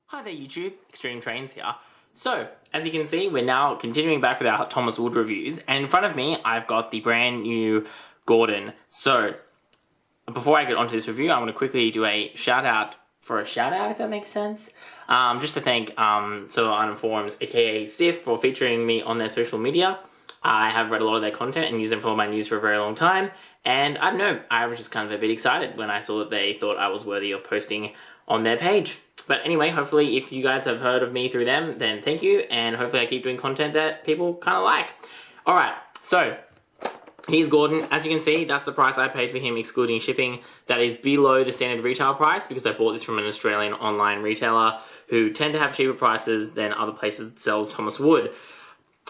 Hi there YouTube, XtremeTrainz here. So, as you can see, we're now continuing back with our Thomas Wood reviews, and in front of me, I've got the brand new Gordon. So, before I get onto this review, I want to quickly do a shout out for a shout out, if that makes sense. Just to thank So Uninformed, aka Seth, for featuring me on their social media. I have read a lot of their content and used them for my news for a very long time, and I don't know, I was just kind of a bit excited when I saw that they thought I was worthy of posting on their page. But anyway, hopefully if you guys have heard of me through them, then thank you, and hopefully I keep doing content that people kind of like. Alright, so here's Gordon. As you can see, that's the price I paid for him excluding shipping. That is below the standard retail price because I bought this from an Australian online retailer who tend to have cheaper prices than other places that sell Thomas Wood.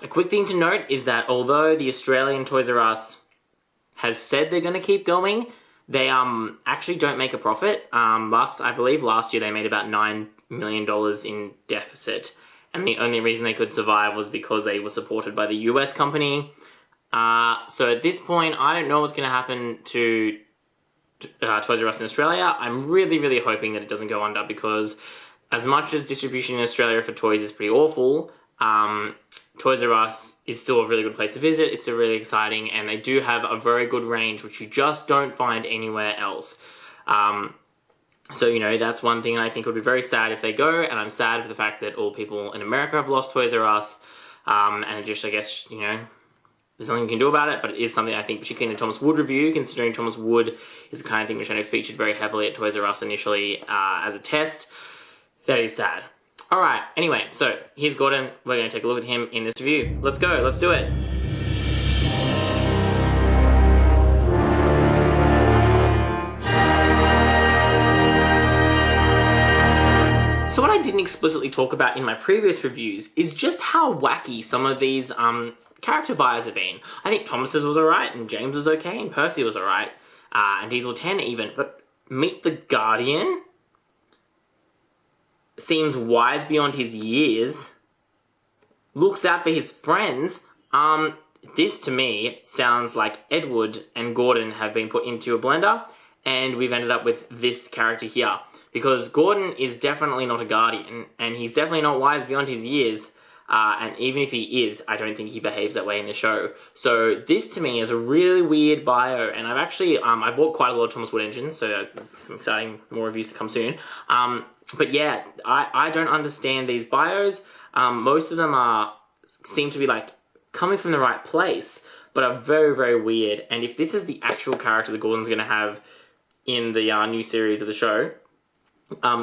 A quick thing to note is that although the Australian Toys R Us has said they're going to keep going, they actually don't make a profit. I believe last year they made about $9 million in deficit, and the only reason they could survive was because they were supported by the US company. So at this point, I don't know what's going to happen to Toys R Us in Australia. I'm really hoping that it doesn't go under, because as much as distribution in Australia for toys is pretty awful, Toys R Us is still a really good place to visit. It's still really exciting, and they do have a very good range, which you just don't find anywhere else. So, you know, that's one thing I think would be very sad if they go, and I'm sad for the fact that all people in America have lost Toys R Us, and it just, I guess, you know, there's nothing you can do about it, but it is something I think, particularly in a Thomas Wood review, considering Thomas Wood is the kind of thing which I know featured very heavily at Toys R Us initially as a test, that is sad. Alright, anyway, so here's Gordon. We're going to take a look at him in this review. Let's go, let's do it. So what I didn't explicitly talk about in my previous reviews is just how wacky some of these character bios have been. I think Thomas's was alright, and James was okay, and Percy was alright, and Diesel 10 even, but Meet the Guardian seems wise beyond his years, looks out for his friends. This to me sounds like Edward and Gordon have been put into a blender, and we've ended up with this character here. Because Gordon is definitely not a guardian, and he's definitely not wise beyond his years, and even if he is, I don't think he behaves that way in the show. So this to me is a really weird bio, and I've actually, I bought quite a lot of Thomas Wood engines, so there's some exciting more reviews to come soon. But yeah, I don't understand these bios. Most of them seem to be like coming from the right place, but are very weird. And if this is the actual character that Gordon's going to have in the new series of the show,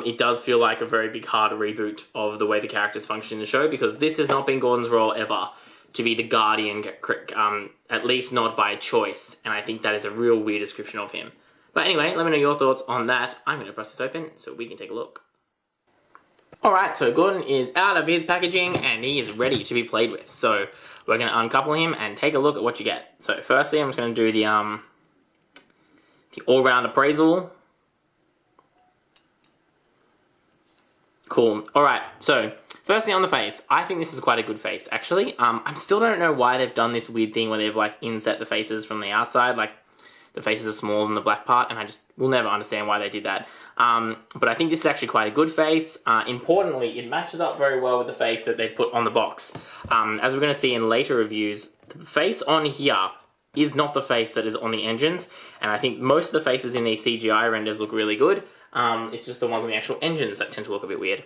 it does feel like a very big hard reboot of the way the characters function in the show, because this has not been Gordon's role ever, to be the Guardian, at least not by choice, and I think that is a real weird description of him. But anyway, let me know your thoughts on that. I'm going to press this open so we can take a look. Alright, so Gordon is out of his packaging and he is ready to be played with. So we're going to uncouple him and take a look at what you get. So firstly, I'm just going to do the all-round appraisal. Cool. Alright, so firstly on the face, I think this is quite a good face, actually. I still don't know why they've done this weird thing where they've like inset the faces from the outside, like the faces are smaller than the black part, and I just will never understand why they did that. But I think this is actually quite a good face. Importantly, it matches up very well with the face that they put on the box. As we're going to see in later reviews, the face on here is not the face that is on the engines, and I think most of the faces in these CGI renders look really good. It's just the ones on the actual engines that tend to look a bit weird.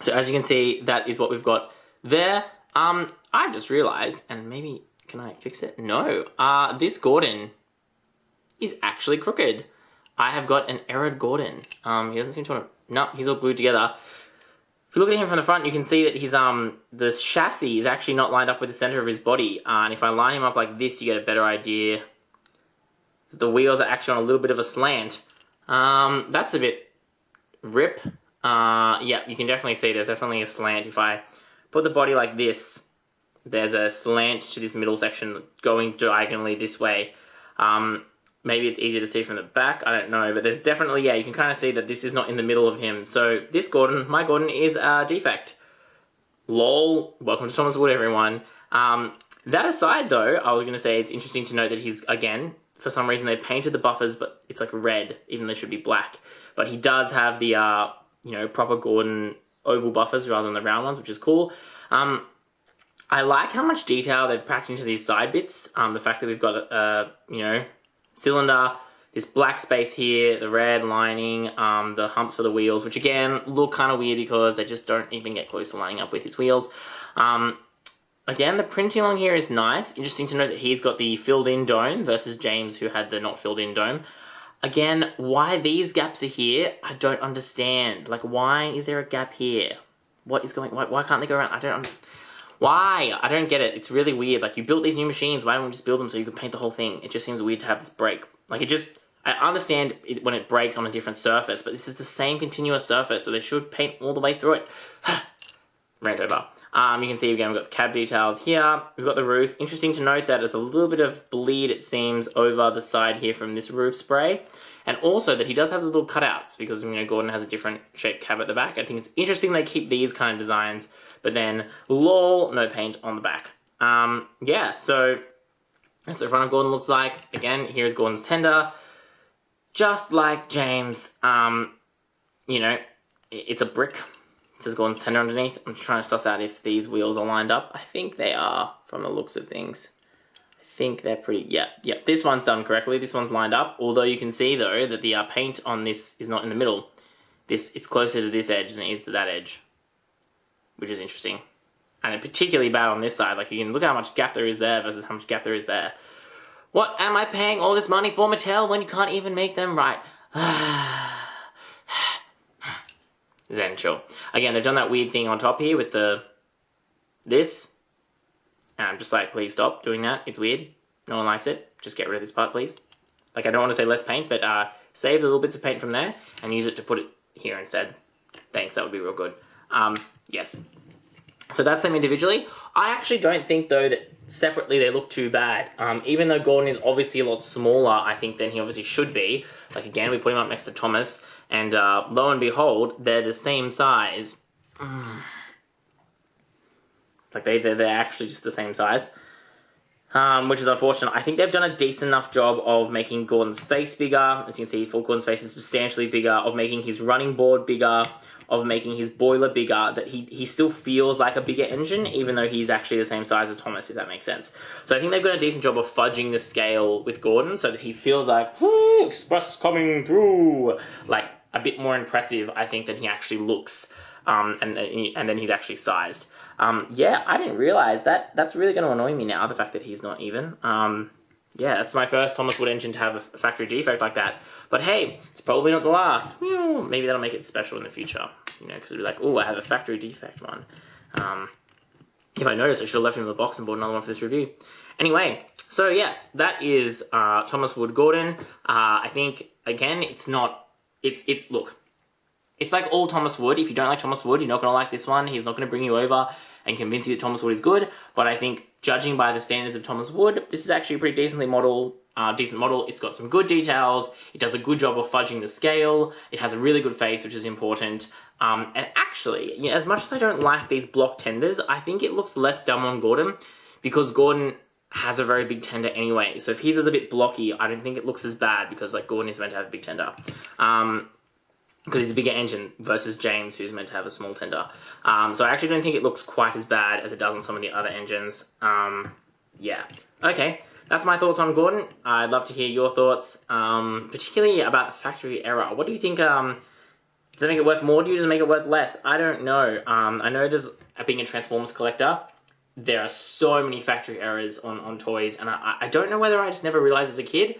So as you can see, that is what we've got there. I've just realised, and maybe, can I fix it? No. This Gordon is actually crooked. I have got an errored Gordon. He doesn't seem to want to... No, he's all glued together. If you look at him from the front, you can see that his the chassis is actually not lined up with the center of his body. And if I line him up like this, you get a better idea that the wheels are actually on a little bit of a slant. That's a bit rip. Yeah, you can definitely see there's definitely a slant. If I put the body like this, there's a slant to this middle section going diagonally this way. Maybe it's easier to see from the back, I don't know, but there's definitely, yeah, you can kind of see that this is not in the middle of him. So this Gordon, my Gordon, is a defect. Lol, welcome to Thomas Wood, everyone. That aside though, I was going to say it's interesting to note that he's, again, for some reason they painted the buffers, but it's like red, even though they should be black. But he does have the, you know, proper Gordon oval buffers rather than the round ones, which is cool. I like how much detail they've packed into these side bits. The fact that we've got a, you know, cylinder, this black space here, the red lining, the humps for the wheels, which again look kind of weird because they just don't even get close to lining up with his wheels. Again, the printing along here is nice. Interesting to note that he's got the filled-in dome versus James, who had the not filled-in dome. Again, why these gaps are here, I don't understand. Like, why is there a gap here? What is going... Why can't they go around? Why? I don't get it. It's really weird. Like, you built these new machines. Why don't we just build them so you can paint the whole thing? It just seems weird to have this break. Like, it just... I understand it when it breaks on a different surface, but this is the same continuous surface, so they should paint all the way through it. Rant over. You can see again we've got the cab details here. We've got the roof. Interesting to note that there's a little bit of bleed, it seems, over the side here from this roof spray. And also that he does have the little cutouts because, you know, Gordon has a different shaped cab at the back. I think it's interesting they keep these kind of designs, but then, lol, no paint on the back. Yeah, so that's what the front of Gordon looks like. Again, here's Gordon's tender. Just like James, you know, it's a brick. It says Gordon's tender underneath. I'm trying to suss out if these wheels are lined up. I think they are, from the looks of things. I think they're pretty, yeah. This one's done correctly. This one's lined up. Although you can see, though, that the paint on this is not in the middle. It's closer to this edge than it is to that edge, which is interesting. And it's particularly bad on this side. Like, you can look at how much gap there is there versus how much gap there is there. What am I paying all this money for, Mattel, when you can't even make them right? Zen chill. Again, they've done that weird thing on top here with this. And I'm just like, please stop doing that. It's weird. No one likes it. Just get rid of this part, please. Like, I don't want to say less paint, but save the little bits of paint from there and use it to put it here instead. Thanks, that would be real good. Yes. So that's them individually. I actually don't think, though, that separately they look too bad. Even though Gordon is obviously a lot smaller, I think, than he obviously should be. Like, again, we put him up next to Thomas, and lo and behold, they're the same size. Like, they're actually just the same size. Which is unfortunate. I think they've done a decent enough job of making Gordon's face bigger. As you can see, Gordon's face is substantially bigger, of making his running board bigger, of making his boiler bigger, that he still feels like a bigger engine, even though he's actually the same size as Thomas, if that makes sense. So I think they've done a decent job of fudging the scale with Gordon, so that he feels like, whoo, express coming through, like, a bit more impressive, I think, than he actually looks, and then he's actually sized. Yeah, I didn't realise that. That's really going to annoy me now, the fact that he's not even. Yeah, that's my first Thomas Wood engine to have a factory defect like that. But hey, it's probably not the last. Maybe that'll make it special in the future. You know, because it'll be like, oh, I have a factory defect one. If I noticed, I should have left him in the box and bought another one for this review. Anyway, so yes, that is Thomas Wood Gordon. I think, again, it's not... Look, it's like all Thomas Wood. If you don't like Thomas Wood, you're not going to like this one. He's not going to bring you over and convince you that Thomas Wood is good. But I think, judging by the standards of Thomas Wood, this is actually a pretty decent model. It's got some good details. It does a good job of fudging the scale. It has a really good face, which is important. And actually, you know, as much as I don't like these block tenders, I think it looks less dumb on Gordon, because Gordon has a very big tender anyway. So if his is a bit blocky, I don't think it looks as bad, because like Gordon is meant to have a big tender. Because he's a bigger engine versus James, who's meant to have a small tender. So I actually don't think it looks quite as bad as it does on some of the other engines. Yeah. Okay, that's my thoughts on Gordon. I'd love to hear your thoughts, particularly about the factory error. What do you think, does it make it worth more? Do you just make it worth less? I don't know. I know there's, being a Transformers collector, there are so many factory errors on toys, and I don't know whether I just never realized as a kid.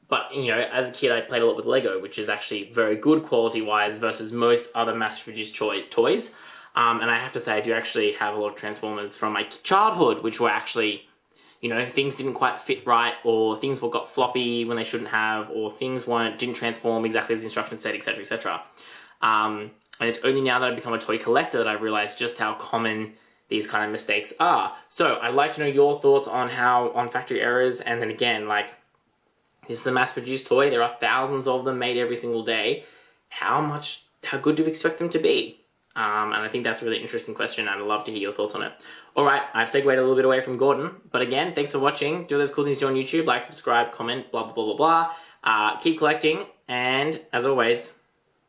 But, you know, as a kid, I played a lot with Lego, which is actually very good quality-wise versus most other mass-produced toys. And I have to say, I do actually have a lot of Transformers from my childhood, which were actually, you know, things didn't quite fit right, or things got floppy when they shouldn't have, or things didn't transform exactly as the instructions said, etc., etc. And it's only now that I've become a toy collector that I've realized just how common these kind of mistakes are. So, I'd like to know your thoughts on factory errors, and then again, like, this is a mass-produced toy. There are thousands of them made every single day. How good do we expect them to be? And I think that's a really interesting question, and I'd love to hear your thoughts on it. Alright, I've segued a little bit away from Gordon, but again, thanks for watching. Do those cool things you do on YouTube, like, subscribe, comment, blah, blah, blah, blah, blah. Keep collecting, and as always,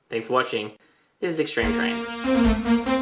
thanks for watching. This is XtremeTrainz.